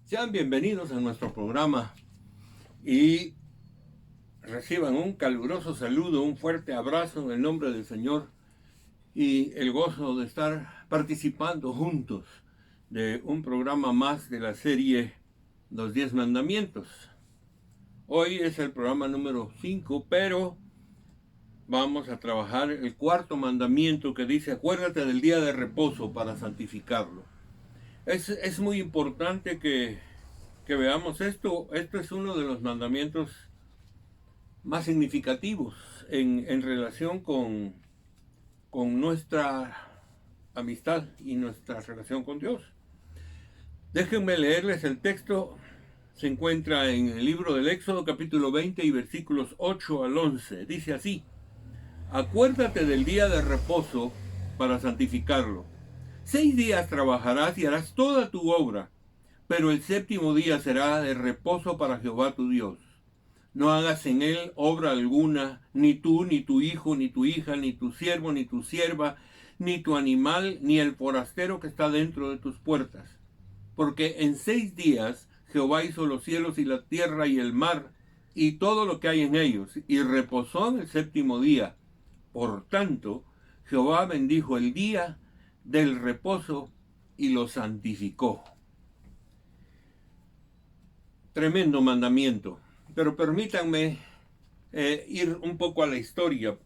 Sean bienvenidos a nuestro programa y reciban un caluroso saludo, un fuerte abrazo en el nombre del Señor y el gozo de estar participando juntos de un programa más de la serie Los 10 Mandamientos. Hoy es el programa número 5, pero vamos a trabajar el cuarto mandamiento que dice: acuérdate del día de reposo para santificarlo. Es muy importante que veamos esto. Esto es uno de los mandamientos más significativos en relación con nuestra amistad y nuestra relación con Dios. Déjenme leerles el texto. Se encuentra en el libro del Éxodo, capítulo 20 y versículos 8 al 11. Dice así: acuérdate del día de reposo para santificarlo. 6 días trabajarás y harás toda tu obra, pero el séptimo día será de reposo para Jehová tu Dios. No hagas en él obra alguna, ni tú, ni tu hijo, ni tu hija, ni tu siervo, ni tu sierva, ni tu animal, ni el forastero que está dentro de tus puertas. Porque en 6 días Jehová hizo los cielos y la tierra y el mar, y todo lo que hay en ellos, y reposó en el séptimo día. Por tanto, Jehová bendijo el día del reposo y lo santificó. Tremendo mandamiento. Pero permítanme ir un poco a la historia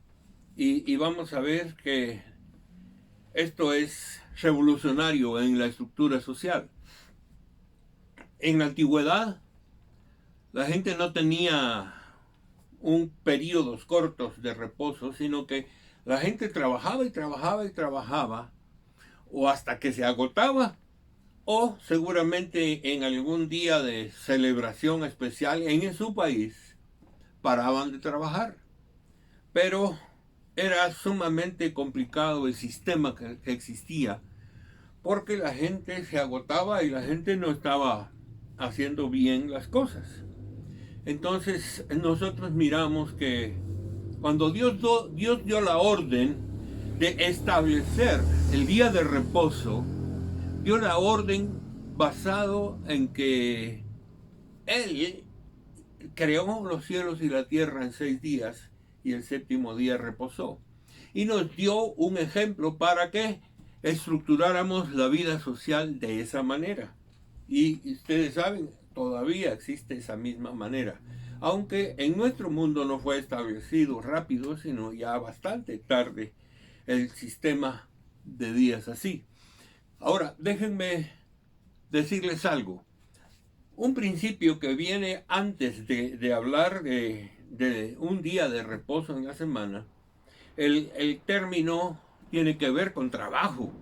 y vamos a ver que esto es revolucionario en la estructura social. En la antigüedad, la gente no tenía un periodos cortos de reposo, sino que la gente trabajaba y trabajaba y trabajaba, o hasta que se agotaba, o seguramente en algún día de celebración especial en su país paraban de trabajar. Pero era sumamente complicado el sistema que existía, porque la gente se agotaba y la gente no estaba haciendo bien las cosas. Entonces nosotros miramos que cuando Dios dio la orden de establecer el día de reposo, dio la orden basado en que Él creó los cielos y la tierra en 6 días y el séptimo día reposó. Y nos dio un ejemplo para que estructuráramos la vida social de esa manera. Y ustedes saben, todavía existe esa misma manera. Aunque en nuestro mundo no fue establecido rápido, sino ya bastante tarde el sistema de días así. Ahora, déjenme decirles algo. Un principio que viene antes de hablar de un día de reposo en la semana, el término tiene que ver con trabajo.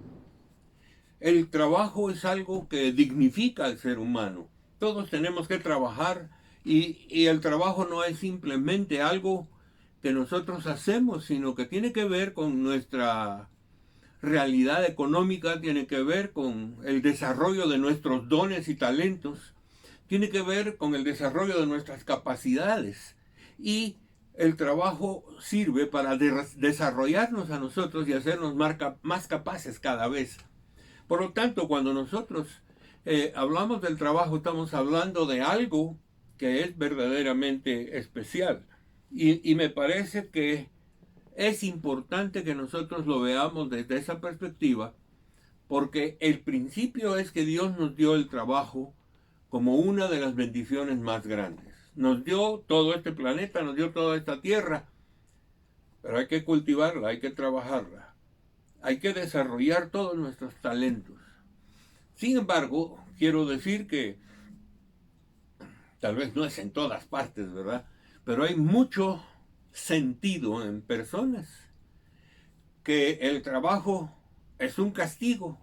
El trabajo es algo que dignifica al ser humano. Todos tenemos que trabajar y el trabajo no es simplemente algo que nosotros hacemos, sino que tiene que ver con nuestra realidad económica, tiene que ver con el desarrollo de nuestros dones y talentos, tiene que ver con el desarrollo de nuestras capacidades. Y el trabajo sirve para desarrollarnos a nosotros y hacernos más capaces cada vez. Por lo tanto, cuando nosotros hablamos del trabajo, estamos hablando de algo que es verdaderamente especial. Y me parece que es importante que nosotros lo veamos desde esa perspectiva, porque el principio es que Dios nos dio el trabajo como una de las bendiciones más grandes. Nos dio todo este planeta, nos dio toda esta tierra, pero hay que cultivarla, hay que trabajarla, hay que desarrollar todos nuestros talentos. Sin embargo, quiero decir que tal vez no es en todas partes, ¿verdad? Pero hay mucho sentido en personas que el trabajo es un castigo.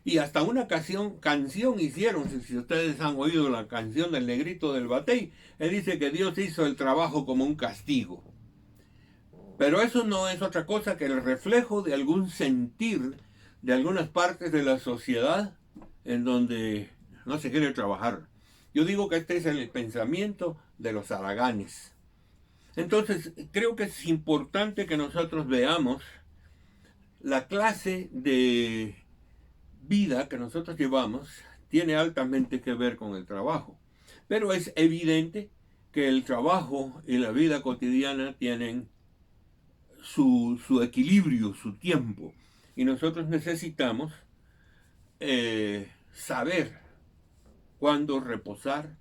Y hasta una canción hicieron, si ustedes han oído la canción del Negrito del Batey, él dice que Dios hizo el trabajo como un castigo. Pero eso no es otra cosa que el reflejo de algún sentir de algunas partes de la sociedad en donde no se quiere trabajar. Yo digo que este es el pensamiento de los haraganes. Entonces, creo que es importante que nosotros veamos la clase de vida que nosotros llevamos tiene altamente que ver con el trabajo. Pero es evidente que el trabajo y la vida cotidiana tienen su equilibrio, su tiempo. Y nosotros necesitamos saber cuándo reposar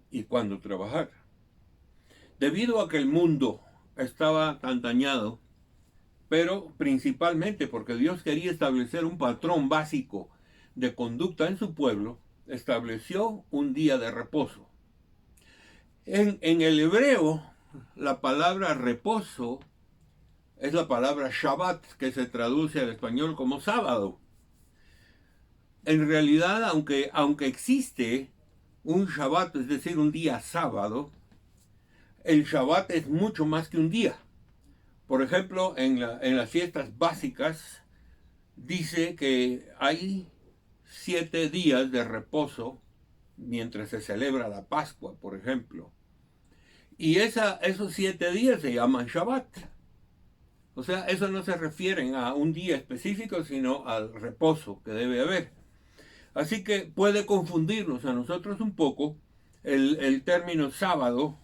y cuándo trabajar. Debido a que el mundo estaba tan dañado, pero principalmente porque Dios quería establecer un patrón básico de conducta en su pueblo, estableció un día de reposo. En el hebreo, la palabra reposo es la palabra Shabbat, que se traduce al español como sábado. En realidad, aunque existe un Shabbat, es decir, un día sábado, el Shabbat es mucho más que un día. Por ejemplo, en las fiestas básicas dice que hay 7 días de reposo mientras se celebra la Pascua, por ejemplo. Y esos 7 días se llaman Shabbat. O sea, eso no se refiere a un día específico, sino al reposo que debe haber. Así que puede confundirnos a nosotros un poco el término sábado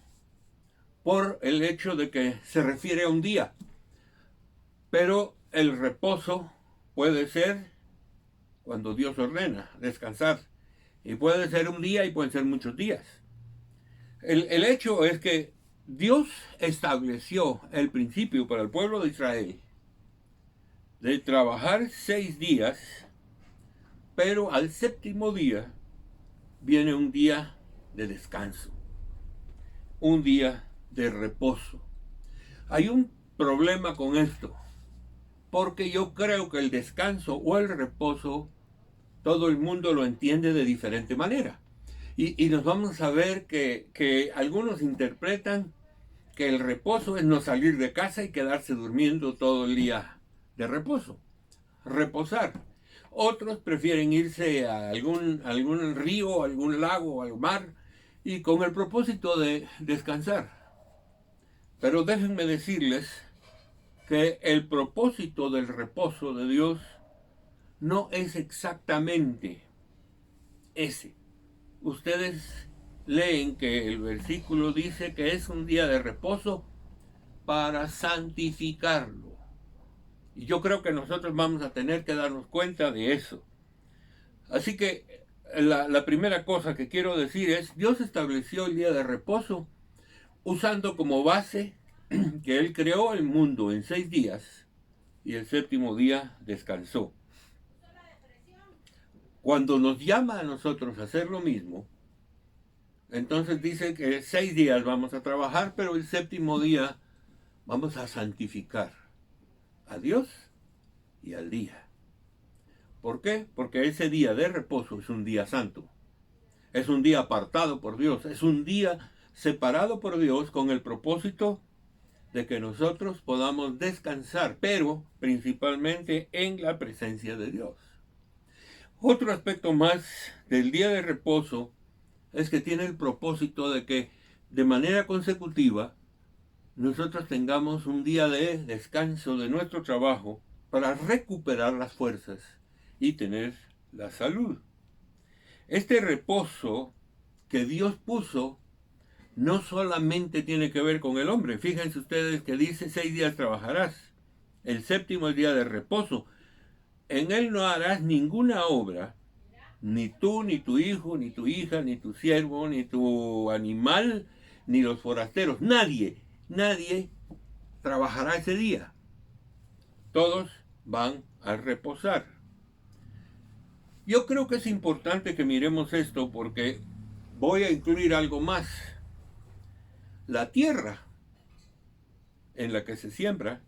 por el hecho de que se refiere a un día. Pero el reposo puede ser cuando Dios ordena descansar. Y puede ser un día y pueden ser muchos días. El hecho es que Dios estableció el principio para el pueblo de Israel de trabajar 6 días, pero al séptimo día viene un día de descanso, un día de reposo. Hay un problema con esto, porque yo creo que el descanso o el reposo todo el mundo lo entiende de diferente manera. Y nos vamos a ver que algunos interpretan que el reposo es no salir de casa y quedarse durmiendo todo el día de reposo, reposar. Otros prefieren irse a algún río, algún lago, al mar, y con el propósito de descansar. Pero déjenme decirles que el propósito del reposo de Dios no es exactamente ese. Ustedes leen que el versículo dice que es un día de reposo para santificarlo. Y yo creo que nosotros vamos a tener que darnos cuenta de eso. Así que la primera cosa que quiero decir es, Dios estableció el día de reposo usando como base que Él creó el mundo en 6 días y el séptimo día descansó. Cuando nos llama a nosotros a hacer lo mismo, entonces dice que 6 días vamos a trabajar, pero el séptimo día vamos a santificar a Dios y al día. ¿Por qué? Porque ese día de reposo es un día santo. Es un día apartado por Dios. Es un día separado por Dios con el propósito de que nosotros podamos descansar, pero principalmente en la presencia de Dios. Otro aspecto más del día de reposo es que tiene el propósito de que de manera consecutiva nosotros tengamos un día de descanso de nuestro trabajo para recuperar las fuerzas y tener la salud. Este reposo que Dios puso no solamente tiene que ver con el hombre. Fíjense ustedes que dice 6 días trabajarás. El séptimo es día de reposo. En él no harás ninguna obra, ni tú, ni tu hijo, ni tu hija, ni tu siervo, ni tu animal, ni los forasteros. Nadie trabajará ese día. Todos van a reposar. Yo creo que es importante que miremos esto porque voy a incluir algo más. La tierra en la que se siembra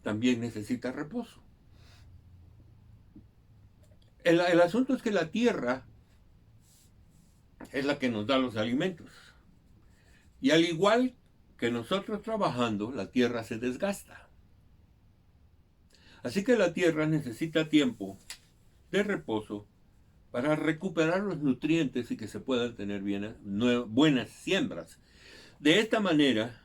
también necesita reposo. El asunto es que la tierra es la que nos da los alimentos. Y al igual que nosotros trabajando, la tierra se desgasta. Así que la tierra necesita tiempo de reposo para recuperar los nutrientes y que se puedan tener buenas siembras. De esta manera,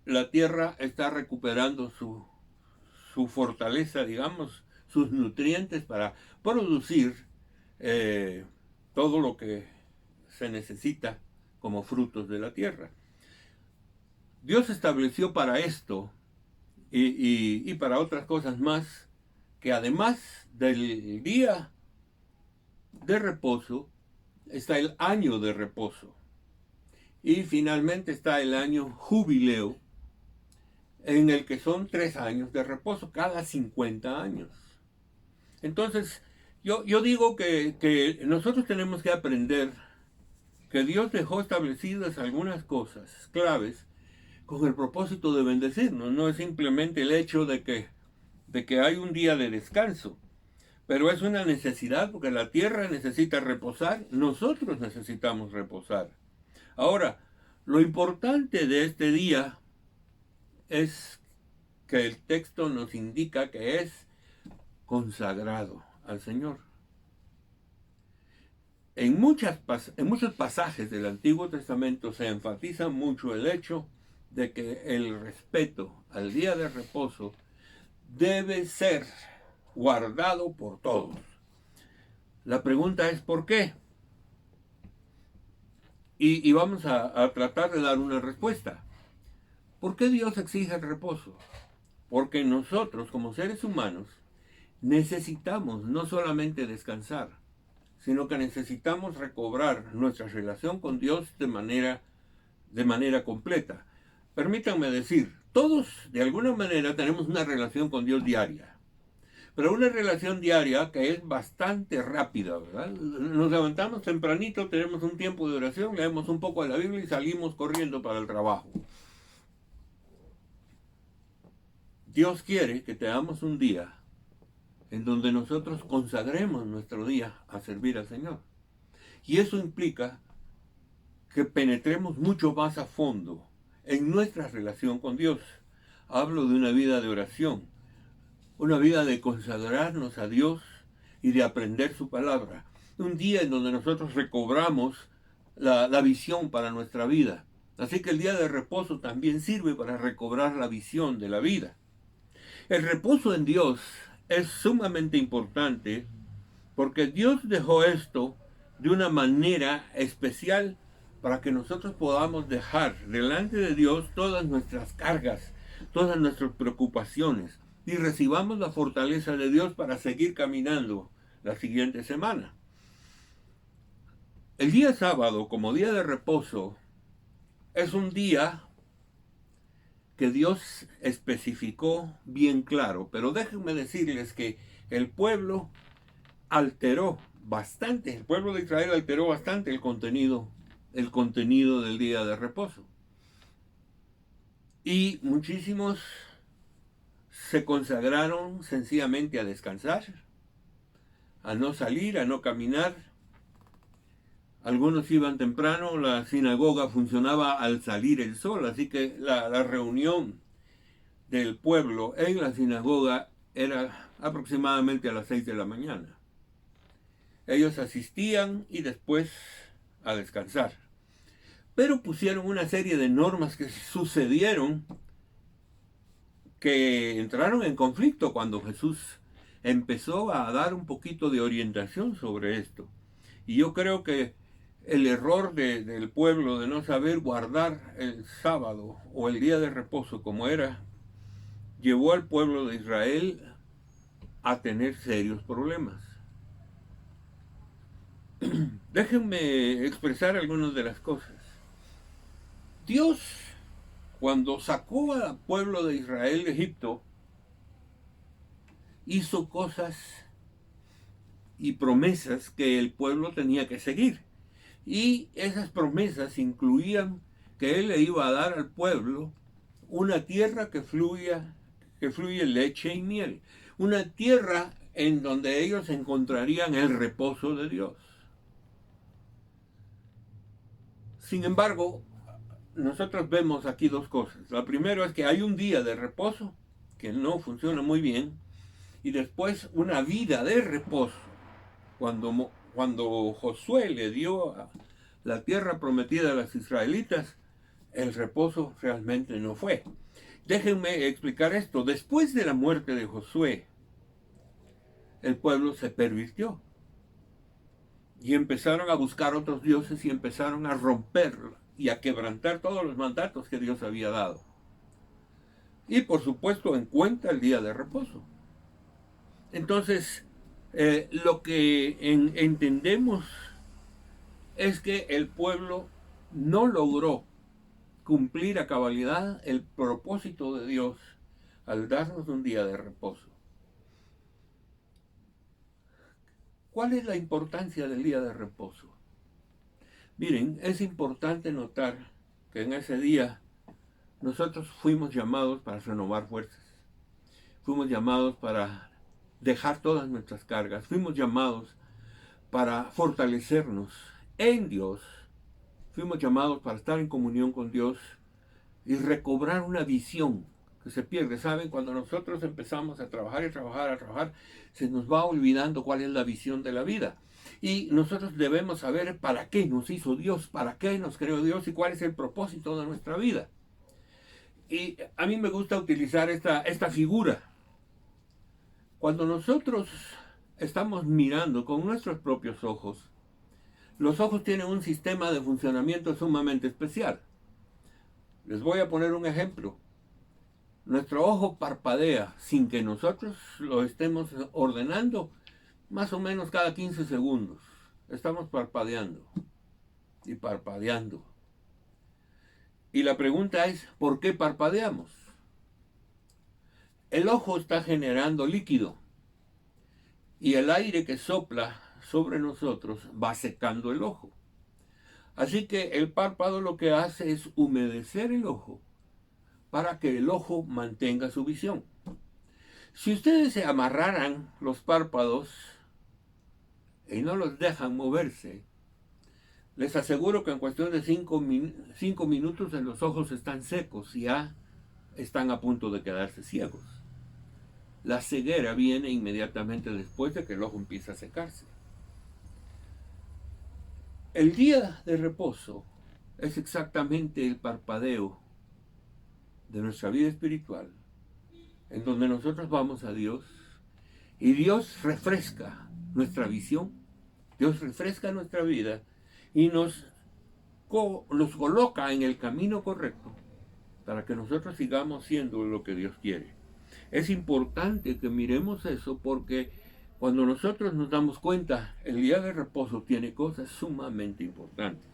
la tierra está recuperando su fortaleza, digamos, sus nutrientes para producir todo lo que se necesita como frutos de la tierra. Dios estableció para esto y para otras cosas más, que además del día de reposo, está el año de reposo. Y finalmente está el año jubileo, en el que son 3 años de reposo, cada 50 años. Entonces, yo digo que nosotros tenemos que aprender que Dios dejó establecidas algunas cosas claves con el propósito de bendecirnos. No es simplemente el hecho de que hay un día de descanso, pero es una necesidad porque la tierra necesita reposar, nosotros necesitamos reposar. Ahora, lo importante de este día es que el texto nos indica que es consagrado al Señor. En muchos pasajes del Antiguo Testamento se enfatiza mucho el hecho de que el respeto al día de reposo debe ser guardado por todos. La pregunta es ¿por qué? Y vamos a tratar de dar una respuesta. ¿Por qué Dios exige el reposo? Porque nosotros, como seres humanos, necesitamos no solamente descansar, sino que necesitamos recobrar nuestra relación con Dios de manera completa. Permítanme decir, todos de alguna manera tenemos una relación con Dios diaria, pero una relación diaria que es bastante rápida, ¿verdad? Nos levantamos tempranito, tenemos un tiempo de oración, leemos un poco de la Biblia y salimos corriendo para el trabajo. Dios quiere que tengamos un día en donde nosotros consagremos nuestro día a servir al Señor. Y eso implica que penetremos mucho más a fondo en nuestra relación con Dios. Hablo de una vida de oración, una vida de consagrarnos a Dios y de aprender su palabra. Un día en donde nosotros recobramos la visión para nuestra vida. Así que el día de reposo también sirve para recobrar la visión de la vida. El reposo en Dios es sumamente importante porque Dios dejó esto de una manera especial para que nosotros podamos dejar delante de Dios todas nuestras cargas, todas nuestras preocupaciones y recibamos la fortaleza de Dios para seguir caminando la siguiente semana. El día sábado, como día de reposo, es un día que Dios especificó bien claro, pero déjenme decirles que el pueblo alteró bastante, el pueblo de Israel alteró bastante el contenido del día de reposo. Y muchísimos se consagraron sencillamente a descansar, a no salir, a no caminar. Algunos iban temprano, la sinagoga funcionaba al salir el sol, así que la reunión del pueblo en la sinagoga era aproximadamente a las 6 de la mañana. Ellos asistían y después a descansar. Pero pusieron una serie de normas que sucedieron que entraron en conflicto cuando Jesús empezó a dar un poquito de orientación sobre esto. Y yo creo que el error del pueblo de no saber guardar el sábado o el día de reposo como era, llevó al pueblo de Israel a tener serios problemas. Déjenme expresar algunas de las cosas. Dios, cuando sacó al pueblo de Israel de Egipto, hizo cosas y promesas que el pueblo tenía que seguir. Y esas promesas incluían que Él le iba a dar al pueblo una tierra que fluye leche y miel. Una tierra en donde ellos encontrarían el reposo de Dios. Sin embargo, nosotros vemos aquí dos cosas. La primera es que hay un día de reposo que no funciona muy bien y después una vida de reposo. Cuando Josué le dio la tierra prometida a los israelitas, el reposo realmente no fue. Déjenme explicar esto. Después de la muerte de Josué, el pueblo se pervirtió. y empezaron a buscar otros dioses y empezaron a romper y a quebrantar todos los mandatos que Dios había dado. Y por supuesto en cuenta el día de reposo. Entonces, lo que entendemos es que el pueblo no logró cumplir a cabalidad el propósito de Dios al darnos un día de reposo. ¿Cuál es la importancia del día de reposo? Miren, es importante notar que en ese día nosotros fuimos llamados para renovar fuerzas. Fuimos llamados para dejar todas nuestras cargas. Fuimos llamados para fortalecernos en Dios. Fuimos llamados para estar en comunión con Dios y recobrar una visión que se pierde. ¿Saben? Cuando nosotros empezamos a trabajar y trabajar, a trabajar, se nos va olvidando cuál es la visión de la vida. Y nosotros debemos saber para qué nos hizo Dios, para qué nos creó Dios y cuál es el propósito de nuestra vida. Y a mí me gusta utilizar esta figura. Cuando nosotros estamos mirando con nuestros propios ojos, los ojos tienen un sistema de funcionamiento sumamente especial. Les voy a poner un ejemplo. Nuestro ojo parpadea sin que nosotros lo estemos ordenando más o menos cada 15 segundos. Estamos parpadeando y parpadeando. Y la pregunta es, ¿por qué parpadeamos? El ojo está generando líquido y el aire que sopla sobre nosotros va secando el ojo. Así que el párpado lo que hace es humedecer el ojo para que el ojo mantenga su visión. Si ustedes se amarraran los párpados y no los dejan moverse, les aseguro que en cuestión de 5 minutos los ojos están secos y ya están a punto de quedarse ciegos. La ceguera viene inmediatamente después de que el ojo empieza a secarse. El día de reposo es exactamente el parpadeo de nuestra vida espiritual, en donde nosotros vamos a Dios y Dios refresca nuestra visión, Dios refresca nuestra vida y nos coloca en el camino correcto para que nosotros sigamos siendo lo que Dios quiere. Es importante que miremos eso porque cuando nosotros nos damos cuenta, el día de reposo tiene cosas sumamente importantes.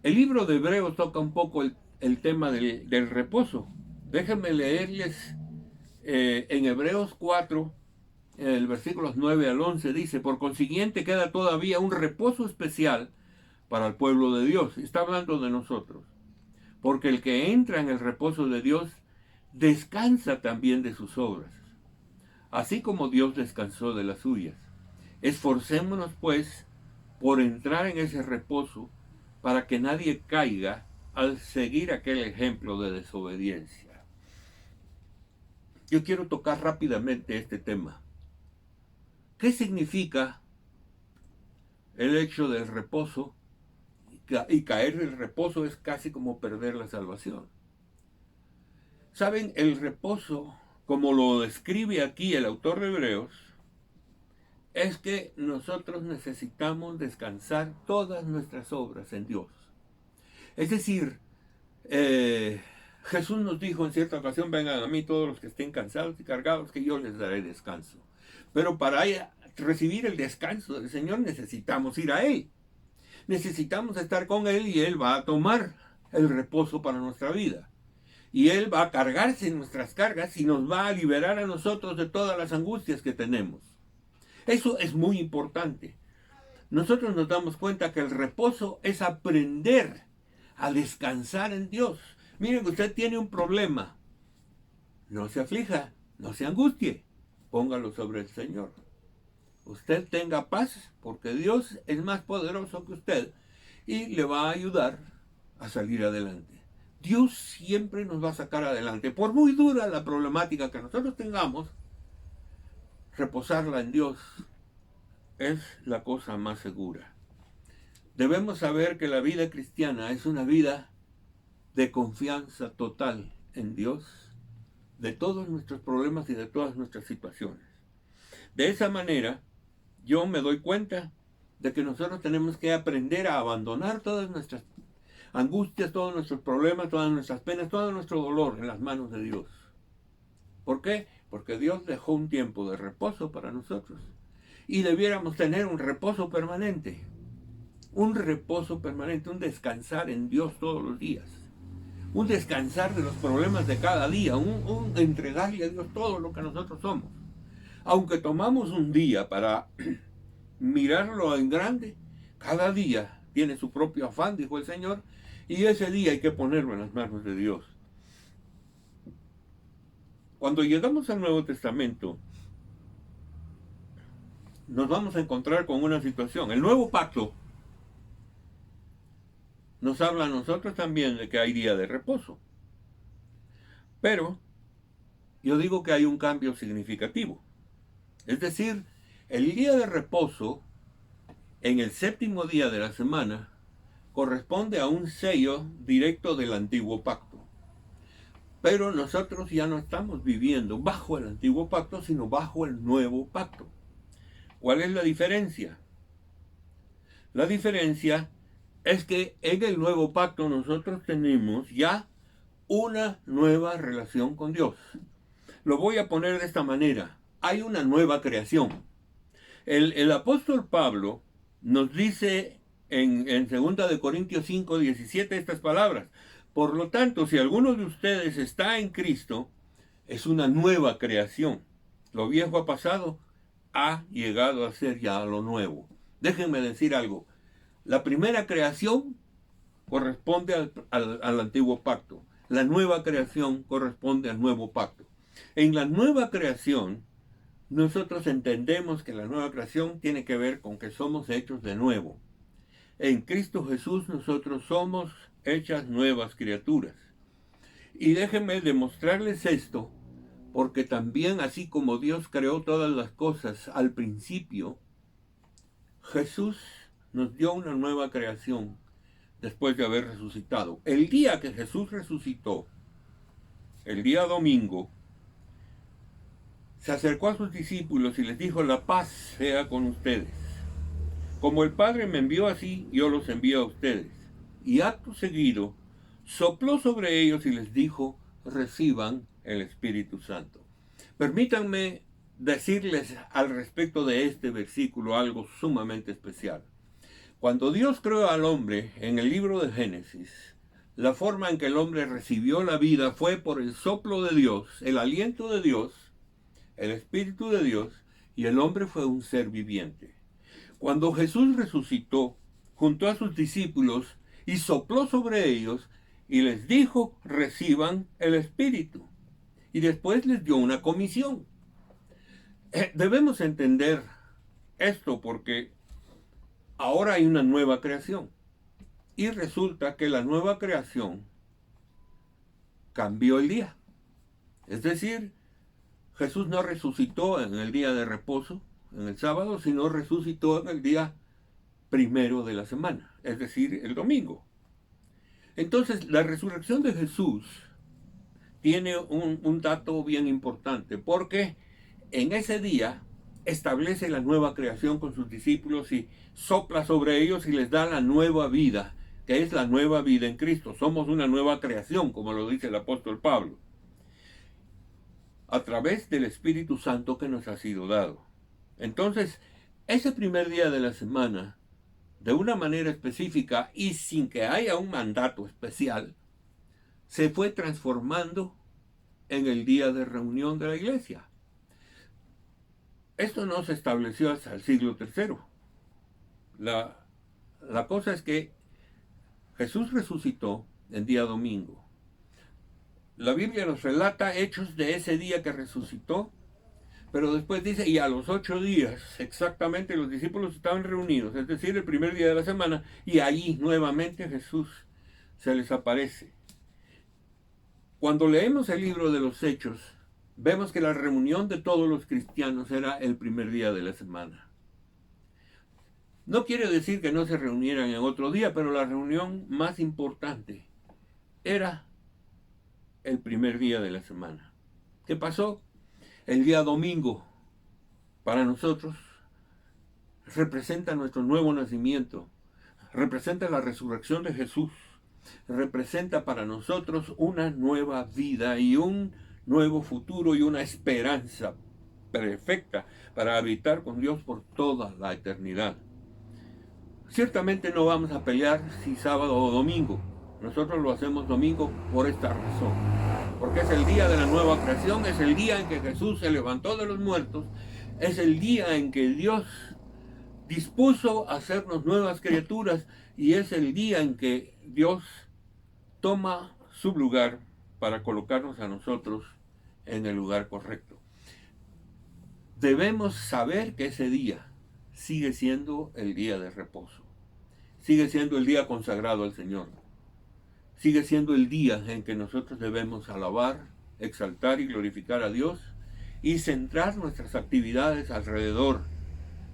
El libro de Hebreos toca un poco el tema del reposo. Déjenme leerles en Hebreos 4, en el versículos 9 al 11, dice, por consiguiente queda todavía un reposo especial para el pueblo de Dios. Está hablando de nosotros. Porque el que entra en el reposo de Dios descansa también de sus obras, así como Dios descansó de las suyas. Esforcémonos, pues, por entrar en ese reposo, para que nadie caiga al seguir aquel ejemplo de desobediencia. Yo quiero tocar rápidamente este tema. ¿Qué significa el hecho del reposo? Y caer del reposo es casi como perder la salvación. ¿Saben? El reposo, como lo describe aquí el autor de Hebreos, es que nosotros necesitamos descansar todas nuestras obras en Dios. Es decir, Jesús nos dijo en cierta ocasión, vengan a mí todos los que estén cansados y cargados, que yo les daré descanso. Pero para recibir el descanso del Señor necesitamos ir a Él. Necesitamos estar con Él y Él va a tomar el reposo para nuestra vida. Y Él va a cargarse en nuestras cargas y nos va a liberar a nosotros de todas las angustias que tenemos. Eso es muy importante. Nosotros nos damos cuenta que el reposo es aprender a descansar en Dios. Miren, usted tiene un problema. No se aflija, no se angustie. Póngalo sobre el Señor. Usted tenga paz porque Dios es más poderoso que usted y le va a ayudar a salir adelante. Dios siempre nos va a sacar adelante. Por muy dura la problemática que nosotros tengamos, reposarla en Dios es la cosa más segura. Debemos saber que la vida cristiana es una vida de confianza total en Dios, de todos nuestros problemas y de todas nuestras situaciones. De esa manera, yo me doy cuenta de que nosotros tenemos que aprender a abandonar todas nuestras angustias, todos nuestros problemas, todas nuestras penas, todo nuestro dolor en las manos de Dios. ¿Por qué? Porque Dios dejó un tiempo de reposo para nosotros. Y debiéramos tener un reposo permanente. Un reposo permanente, un descansar en Dios todos los días. Un descansar de los problemas de cada día, un entregarle a Dios todo lo que nosotros somos. Aunque tomamos un día para mirarlo en grande, cada día tiene su propio afán, dijo el Señor, y ese día hay que ponerlo en las manos de Dios. Cuando llegamos al Nuevo Testamento, nos vamos a encontrar con una situación. El Nuevo Pacto nos habla a nosotros también de que hay día de reposo. Pero yo digo que hay un cambio significativo. Es decir, el día de reposo, en el séptimo día de la semana, corresponde a un sello directo del antiguo pacto. Pero nosotros ya no estamos viviendo bajo el antiguo pacto, sino bajo el nuevo pacto. ¿Cuál es la diferencia? La diferencia es que en el nuevo pacto nosotros tenemos ya una nueva relación con Dios. Lo voy a poner de esta manera. Hay una nueva creación. El apóstol Pablo nos dice en 2 Corintios 5:17 estas palabras. Por lo tanto, si alguno de ustedes está en Cristo, es una nueva creación. Lo viejo ha pasado, ha llegado a ser ya lo nuevo. Déjenme decir algo. La primera creación corresponde al antiguo pacto. La nueva creación corresponde al nuevo pacto. En la nueva creación, nosotros entendemos que la nueva creación tiene que ver con que somos hechos de nuevo. En Cristo Jesús nosotros somos hechas nuevas criaturas. Y déjenme demostrarles esto, porque también así como Dios creó todas las cosas al principio, Jesús nos dio una nueva creación después de haber resucitado. El día que Jesús resucitó, el día domingo, se acercó a sus discípulos y les dijo: la paz sea con ustedes. Como el Padre me envió así, yo los envío a ustedes. Y acto seguido, sopló sobre ellos y les dijo: reciban el Espíritu Santo. Permítanme decirles al respecto de este versículo algo sumamente especial. Cuando Dios creó al hombre en el libro de Génesis, la forma en que el hombre recibió la vida fue por el soplo de Dios, el aliento de Dios, el Espíritu de Dios, y el hombre fue un ser viviente. Cuando Jesús resucitó, juntó a sus discípulos y sopló sobre ellos y les dijo: reciban el Espíritu. Y después les dio una comisión. Debemos entender esto porque ahora hay una nueva creación. Y resulta que la nueva creación cambió el día. Es decir, Jesús no resucitó en el día de reposo, en el sábado, sino resucitó en el día primero de la semana, es decir, el domingo. Entonces, la resurrección de Jesús tiene un dato bien importante, porque en ese día establece la nueva creación con sus discípulos y sopla sobre ellos y les da la nueva vida, que es la nueva vida en Cristo. Somos una nueva creación, como lo dice el apóstol Pablo, a través del Espíritu Santo que nos ha sido dado. Entonces, ese primer día de la semana, de una manera específica y sin que haya un mandato especial, se fue transformando en el día de reunión de la iglesia. Esto no se estableció hasta el siglo III. La cosa es que Jesús resucitó en día domingo. La Biblia nos relata hechos de ese día que resucitó, pero después dice: y a los 8 días exactamente los discípulos estaban reunidos, es decir, el primer día de la semana, y ahí nuevamente Jesús se les aparece. Cuando leemos el libro de los Hechos, vemos que la reunión de todos los cristianos era el primer día de la semana. No quiere decir que no se reunieran en otro día, pero la reunión más importante era el primer día de la semana. ¿Qué pasó? El día domingo, para nosotros, representa nuestro nuevo nacimiento, representa la resurrección de Jesús, representa para nosotros una nueva vida y un nuevo futuro y una esperanza perfecta para habitar con Dios por toda la eternidad. Ciertamente no vamos a pelear si sábado o domingo. Nosotros lo hacemos domingo por esta razón. Porque es el día de la nueva creación, es el día en que Jesús se levantó de los muertos, es el día en que Dios dispuso a hacernos nuevas criaturas y es el día en que Dios toma su lugar para colocarnos a nosotros en el lugar correcto. Debemos saber que ese día sigue siendo el día de reposo, sigue siendo el día consagrado al Señor, sigue siendo el día en que nosotros debemos alabar, exaltar y glorificar a Dios y centrar nuestras actividades alrededor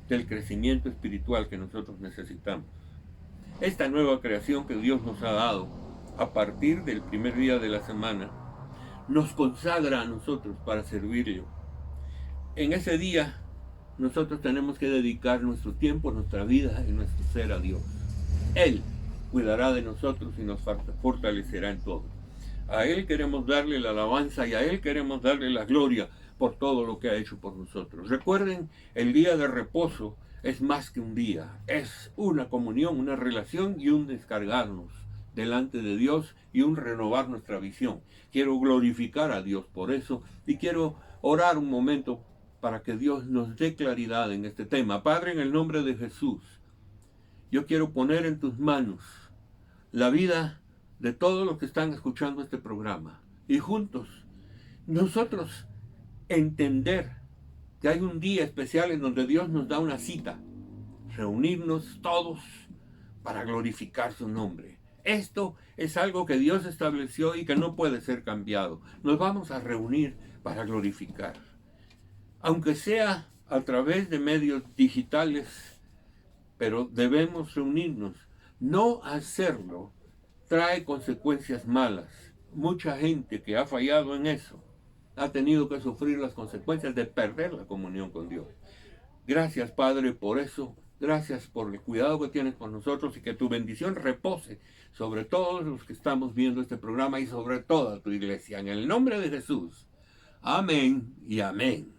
del crecimiento espiritual que nosotros necesitamos. Esta nueva creación que Dios nos ha dado a partir del primer día de la semana nos consagra a nosotros para servirle. En ese día nosotros tenemos que dedicar nuestro tiempo, nuestra vida y nuestro ser a Dios. Él cuidará de nosotros y nos fortalecerá en todo. A Él queremos darle la alabanza y a Él queremos darle la gloria por todo lo que ha hecho por nosotros. Recuerden, el día de reposo es más que un día, es una comunión, una relación y un descargarnos delante de Dios y un renovar nuestra visión. Quiero glorificar a Dios por eso y quiero orar un momento para que Dios nos dé claridad en este tema. Padre, en el nombre de Jesús, yo quiero poner en tus manos la vida de todos los que están escuchando este programa y juntos nosotros entender que hay un día especial en donde Dios nos da una cita, reunirnos todos para glorificar su nombre. Esto es algo que Dios estableció y que no puede ser cambiado. Nos vamos a reunir para glorificar, aunque sea a través de medios digitales, pero debemos reunirnos. No hacerlo trae consecuencias malas. Mucha gente que ha fallado en eso ha tenido que sufrir las consecuencias de perder la comunión con Dios. Gracias, Padre, por eso. Gracias por el cuidado que tienes con nosotros y que tu bendición repose sobre todos los que estamos viendo este programa y sobre toda tu iglesia. En el nombre de Jesús. Amén y amén.